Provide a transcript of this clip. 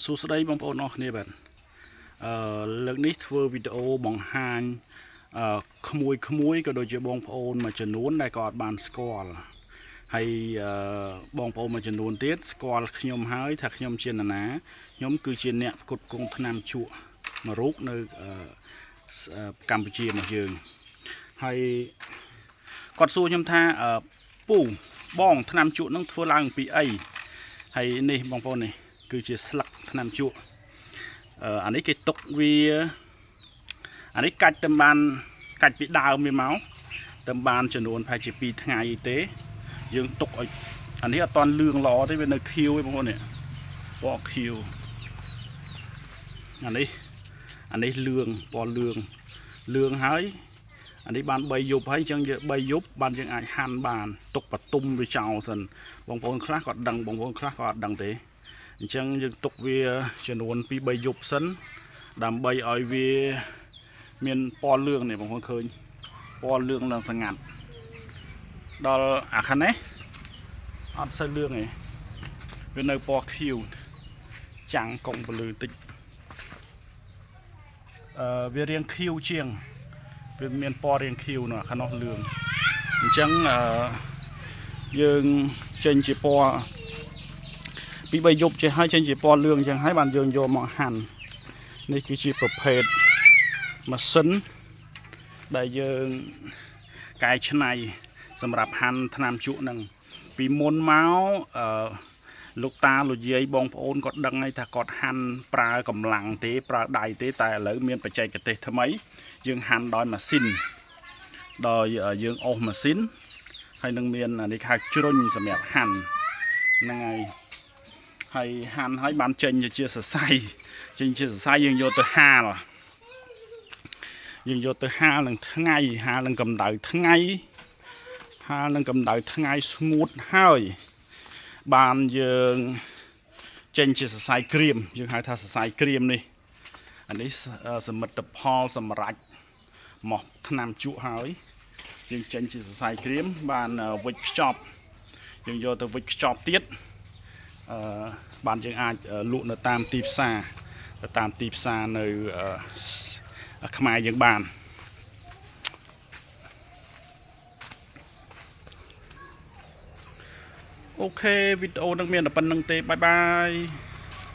សួស្តីបងប្អូនអរគ្នាបាទលើកនេះធ្វើវីដេអូបង្ហាញក្មួយក៏ដូចជាបងប្អូនមួយចំនួនដែលក៏អត់បានស្គាល់ហើយបងប្អូនមួយចំនួនទៀតស្គាល់ខ្ញុំហើយថាខ្ញុំជានរណាខ្ញុំគឺជាអ្នកផ្គត់ផ្គង់ថ្នាំជក់មួយរូបនៅកម្ពុជារបស់យើងហើយគាត់សួរខ្ញុំថាពូបងថ្នាំជក់នឹងធ្វើឡើងពីអីហើយនេះបងប្អូននេះគឺជាស្លឹកថ្នាំជក់អានេះគេទុកវាអានេះកាច់ទៅបានកាច់ពីដើមវាមកទៅបានចំនួនប្រហែលជា2ថ្ងៃទេយើងទុកឲ្យអានេះអត់តាន់លឿងល្អទេវានៅខៀវឯងបងប្អូននេះពណ៌ខៀវអានេះលឿងពណ៌លឿងហើយអានេះបាន3យប់ហើយអញ្ចឹងយើង3យប់បានយើងអាចហាន់បានទុកបទុមវាចោលសិនបងប្អូនខ្លះគាត់ដឹងបងប្អូនខ្លះក៏អត់ដឹងទេអញ្ចឹងយើងទុកវាចំនួន2-3យប់សិនដើម្បីឲ្យវាមានពណ៌លឿងនេះបងប្អូនឃើញពណ៌លឿងឡើងស្ងាត់ដល់អាខាងនេះអត់សូវលឿងទេវានៅពណ៌ខៀវចាំងកុំពលឺតិចវារៀងខៀវជាងវាមានពណ៌រៀងខៀវនោះខាងនោះលឿងអញ្ចឹងយើងចេញជាពណ៌2-3យប់ចេះហើយចេញជាពណ៌លឿងអញ្ចឹងហើយបានយើងយកមកហាន់នេះគឺជាប្រភេទម៉ាស៊ីនដែលយើងកែច្នៃសម្រាប់ហាន់ថ្នាំជក់នឹងពីមុនមកលោកតាលោកយាយបងប្អូនគាត់ដឹងហើយថាគាត់ហាន់ប្រើកម្លាំងទេប្រើដៃទេតែឥឡូវមានបច្ចេកទេសថ្មីយើងហាន់ដោយម៉ាស៊ីនដោយយើងអូសម៉ាស៊ីនហើយនឹងមាននេះហៅជ្រុញសម្រាប់ហាន់ហ្នឹងហើយហាន់ហើយបានចេញជាសរសៃយើងយកទៅហាលនឹងថ្ងៃហាលនឹងកម្ដៅថ្ងៃស្ងួតហើយបានយើងចេញជាសរសៃក្រៀមយើងហៅថាសរសៃក្រៀមនេះអានេះសមិទ្ធផលសម្រាប់មកថ្នាំជក់ហើយយើងចេញជាសរសៃក្រៀមបានវិចខ្ចប់យើងយកទៅវិចខ្ចប់ទៀតបានយើងអាចលក់នៅតាមទីផ្សារនៅខ្មែរយើងបានអូខេវីដេអូនឹងមានតែប៉ុណ្្នឹងទេបាយបាយ